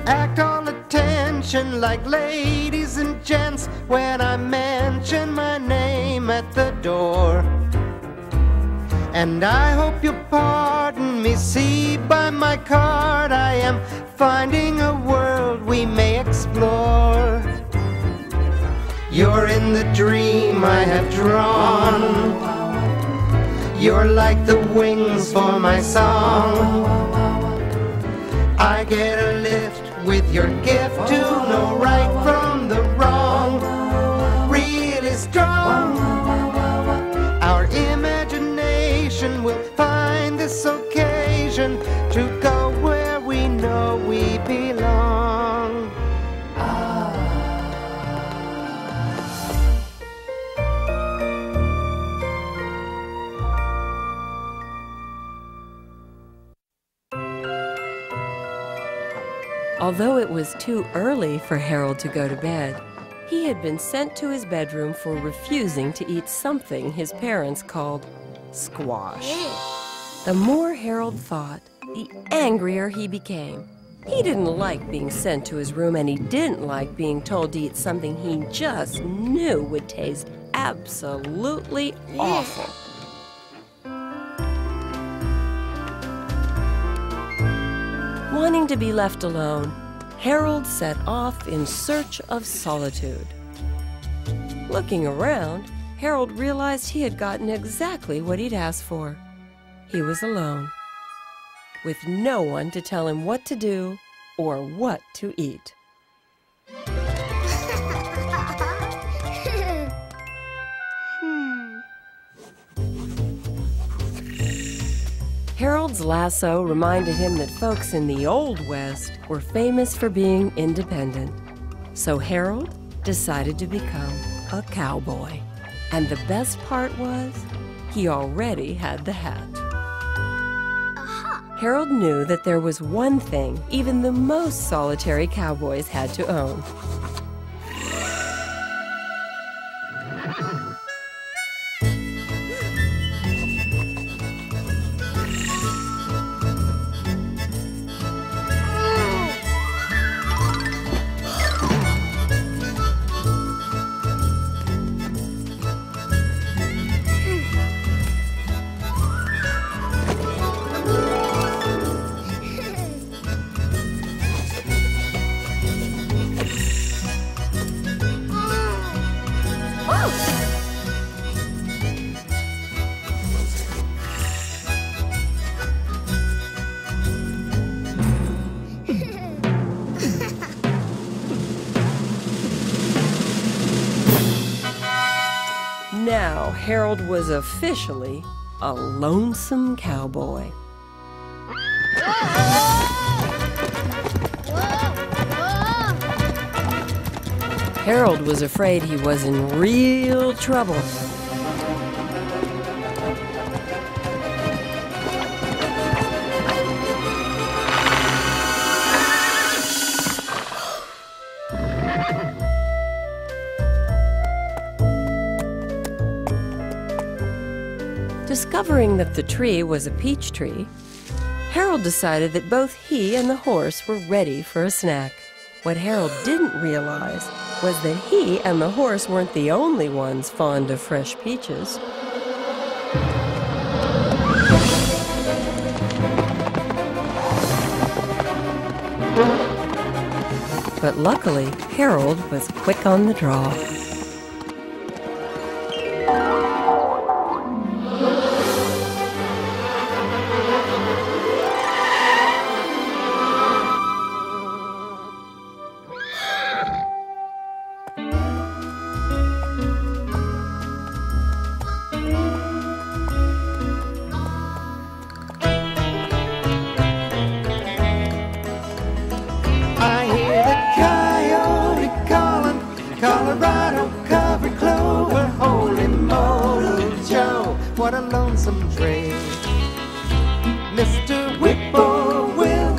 act all attention like ladies and gents when I mention my name at the door. And I hope you'll pardon me, see by my card I am finding a world we may explore. You're in the dream I have drawn. You're like the wings for my song. I get a lift with your gift to know right from the wrong. Really strong. Our imagination will find this occasion to go where we know we belong. Although it was too early for Harold to go to bed, he had been sent to his bedroom for refusing to eat something his parents called squash. The more Harold thought, the angrier he became. He didn't like being sent to his room, and he didn't like being told to eat something he just knew would taste absolutely awful. Wanting to be left alone, Harold set off in search of solitude. Looking around, Harold realized he had gotten exactly what he'd asked for. He was alone, with no one to tell him what to do or what to eat. Harold's lasso reminded him that folks in the Old West were famous for being independent. So Harold decided to become a cowboy. And the best part was, he already had the hat. Harold knew that there was one thing even the most solitary cowboys had to own. Now Harold was officially a lonesome cowboy. Harold was afraid he was in real trouble. Discovering that the tree was a peach tree, Harold decided that both he and the horse were ready for a snack. What Harold didn't realize was that he and the horse weren't the only ones fond of fresh peaches. But luckily, Harold was quick on the draw. What a lonesome train. Mr. Whippoorwill,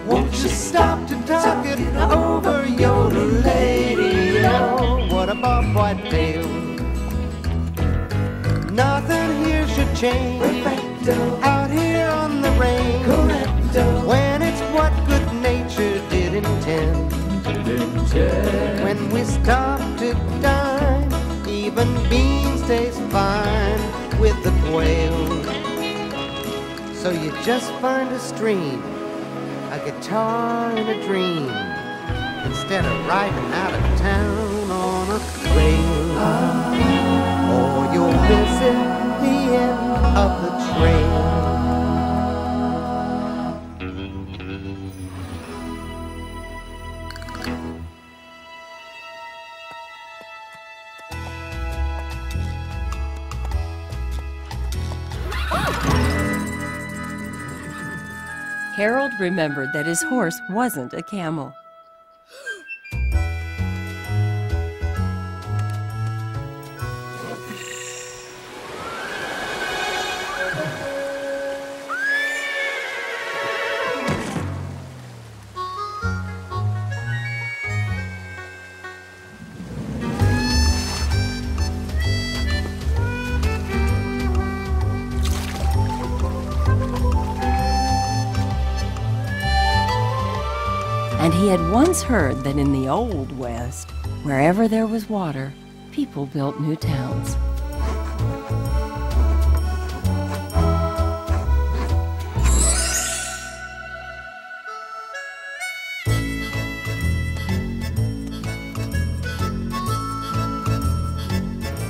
won't you stop to talk it over your radio? What a bobwhite tail. Nothing here should change. Perfecto. Out here on the range. Correcto. When it's what good nature did intend. just find a stream, a guitar in a dream, instead of riding out of town on a train. Or you're missing the end of the train. Harold remembered that his horse wasn't a camel. And he had once heard that in the Old West, wherever there was water, people built new towns.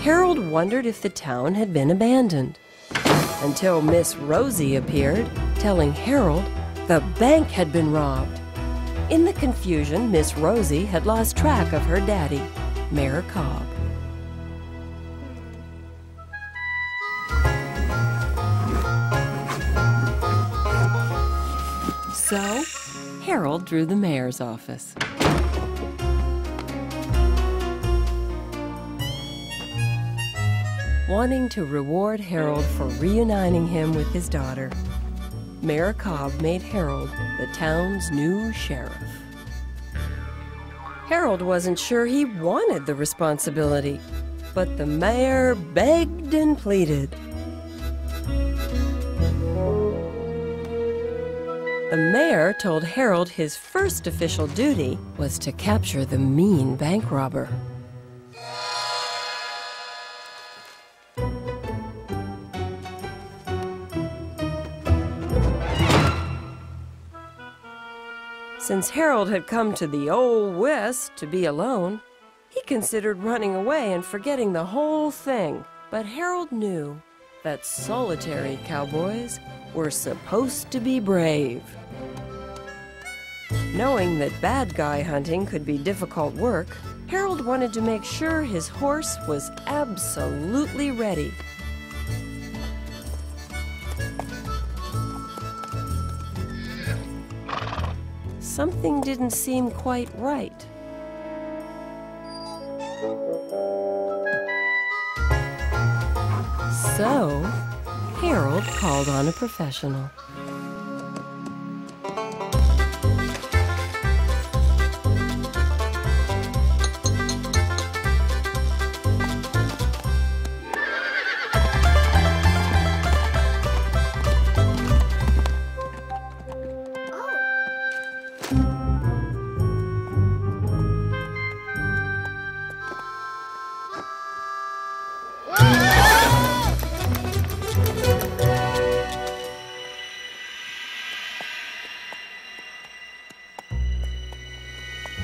Harold wondered if the town had been abandoned, until Miss Rosie appeared, telling Harold the bank had been robbed. In the confusion, Miss Rosie had lost track of her daddy, Mayor Cobb. So, Harold drew the mayor's office. Wanting to reward Harold for reuniting him with his daughter, Mayor Cobb made Harold the town's new sheriff. Harold wasn't sure he wanted the responsibility, but the mayor begged and pleaded. The mayor told Harold his first official duty was to capture the mean bank robber. Since Harold had come to the Old West to be alone, he considered running away and forgetting the whole thing. But Harold knew that solitary cowboys were supposed to be brave. Knowing that bad guy hunting could be difficult work, Harold wanted to make sure his horse was absolutely ready. Something didn't seem quite right. So, Harold called on a professional.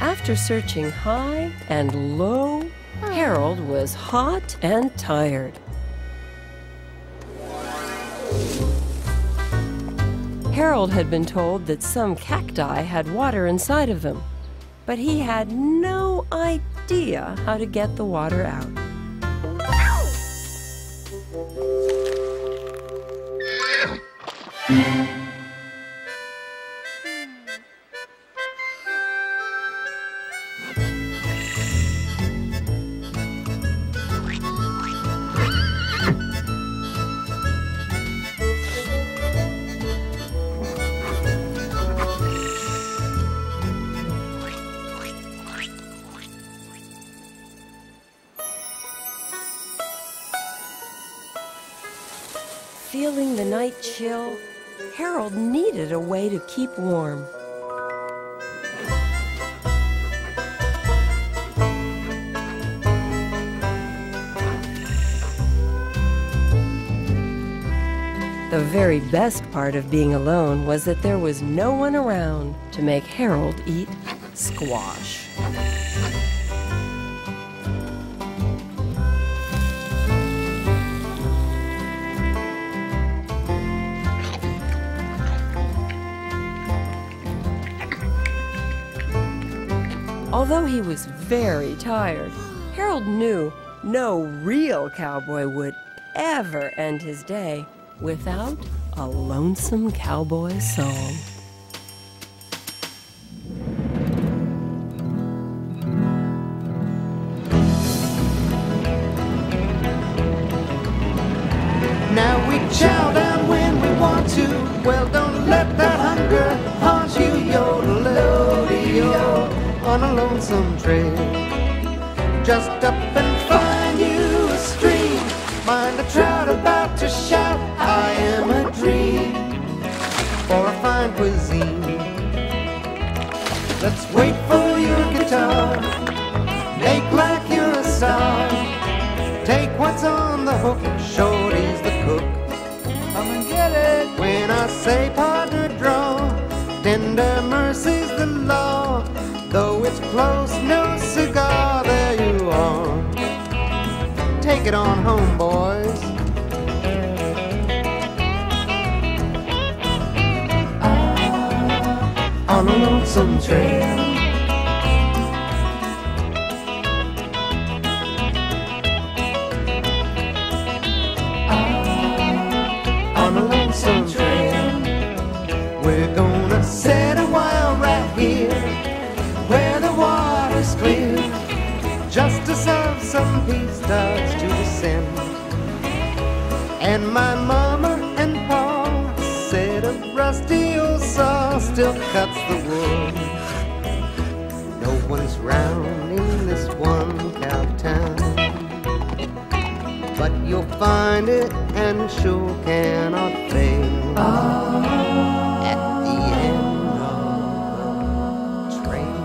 After searching high and low, Harold was hot and tired. Harold had been told that some cacti had water inside of them, but he had no idea how to get the water out. Feeling the night chill, Harold needed a way to keep warm. The very best part of being alone was that there was no one around to make Harold eat squash. Although he was very tired, Harold knew no real cowboy would ever end his day without a lonesome cowboy song. Now we chow down when we want to. Well, don't let that hunger haunt you. Yodel-o-dee-o on a lonesome trail. Just up and find you a stream. Find a trout about to shout, I am a dream for a fine cuisine. Let's wait for your guitar. Make like you're a star. Take what's on the hook, Shorty's the cook. Come and get it. When I say partner draw, tender mercy's the law. Though it's close, no cigar, there you are. Take it on home, boys. On a lonesome trail. On a lonesome trail. We're gonna set a while right here where the water's clear, just to serve some peace starts to descend. And my mama and pa said a rusty old saw still cuts the wood. No one's round in this one cow town, but you'll find it and sure cannot fail. At the end of the trail.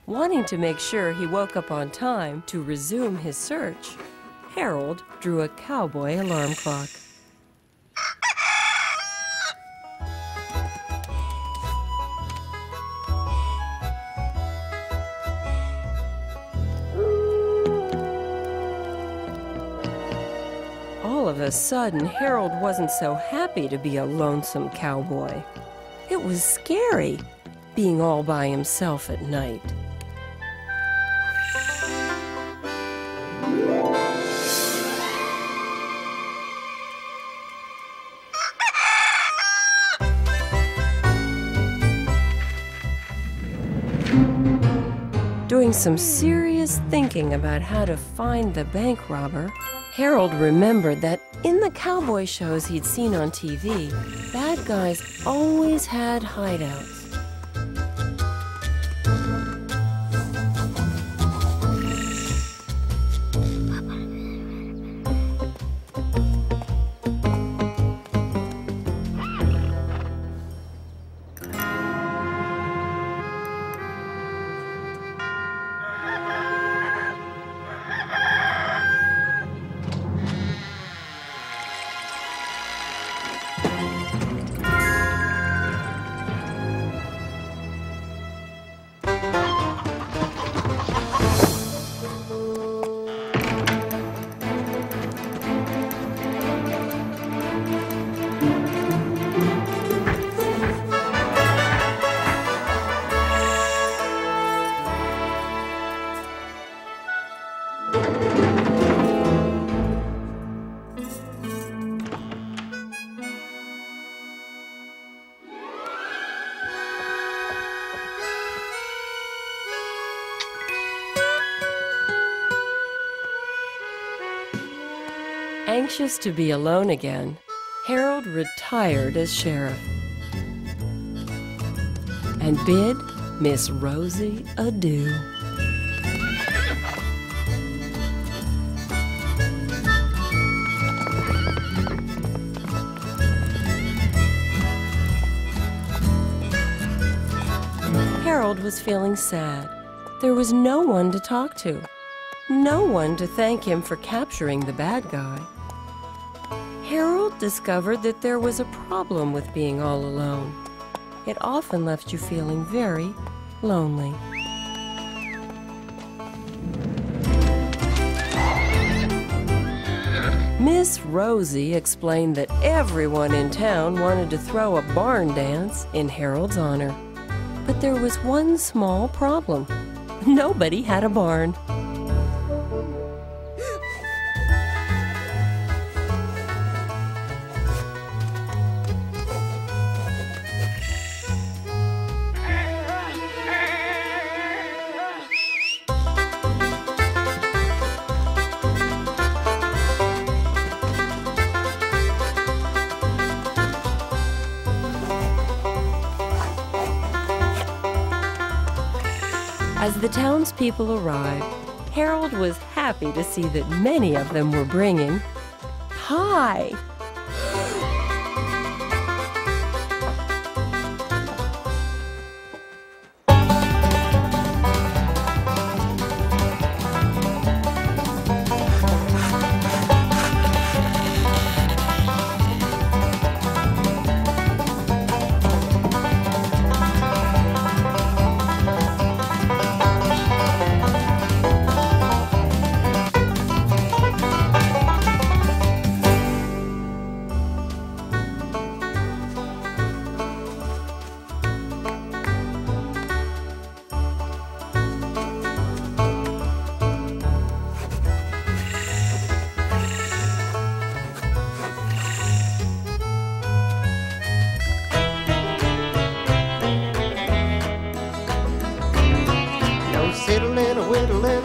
Wanting to make sure he woke up on time to resume his search, Harold drew a cowboy alarm clock. All of a sudden, Harold wasn't so happy to be a lonesome cowboy. It was scary, being all by himself at night. Doing some serious thinking about how to find the bank robber, Harold remembered that in the cowboy shows he'd seen on TV, bad guys always had hideouts. Anxious to be alone again, Harold retired as sheriff and bid Miss Rosie adieu. Harold was feeling sad. There was no one to talk to, no one to thank him for capturing the bad guy. Harold discovered that there was a problem with being all alone. It often left you feeling very lonely. Miss Rosie explained that everyone in town wanted to throw a barn dance in Harold's honor. But there was one small problem. Nobody had a barn. As the townspeople arrived, Harold was happy to see that many of them were bringing pie.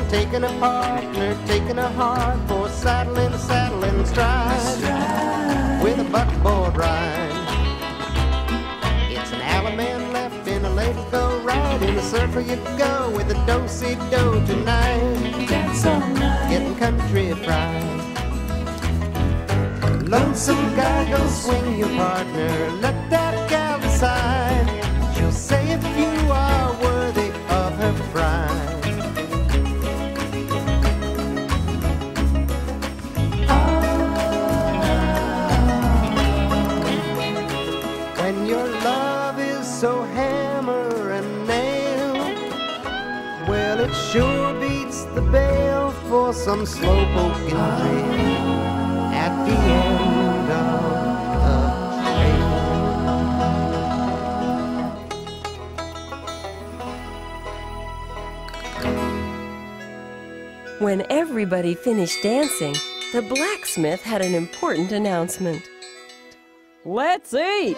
Taking a partner, taking a heart for saddling, saddling stride with a buckboard ride. It's an Allemande left in a lady go right. In the circle you go with a do-si-do tonight. That's all night. Getting country pride. Lonesome guy, go swing your partner. Let that gal decide. She'll say if you are worthy of her pride. So hammer and nail, well, it sure beats the bail for some slow-poking dream at the end of the trail. When everybody finished dancing, the blacksmith had an important announcement. Let's eat!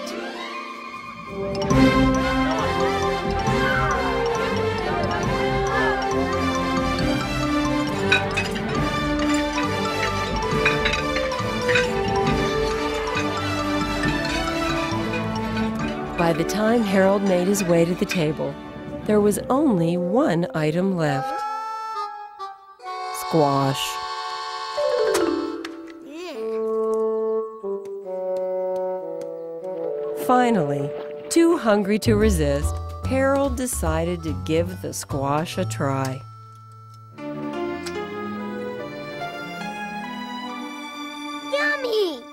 By the time Harold made his way to the table, there was only one item left. Squash. Finally, too hungry to resist, Harold decided to give the squash a try. Yummy!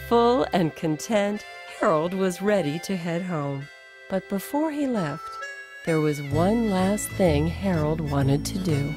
Full and content, Harold was ready to head home. But before he left, there was one last thing Harold wanted to do.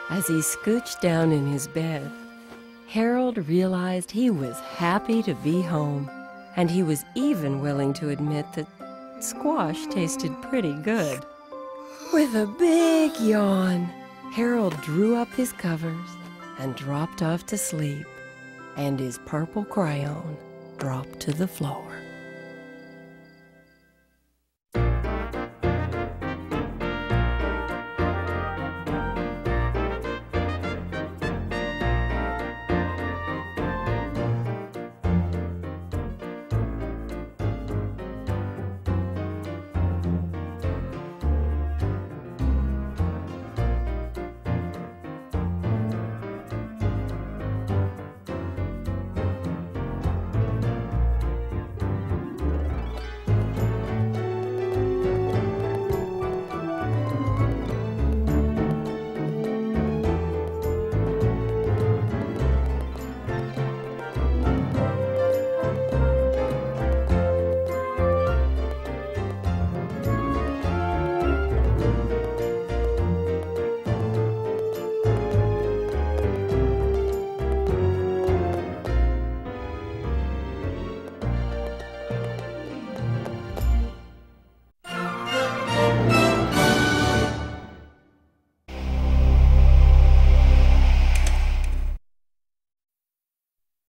As he scooched down in his bed, Harold realized he was happy to be home, and he was even willing to admit that squash tasted pretty good. With a big yawn, Harold drew up his covers and dropped off to sleep, and his purple crayon dropped to the floor.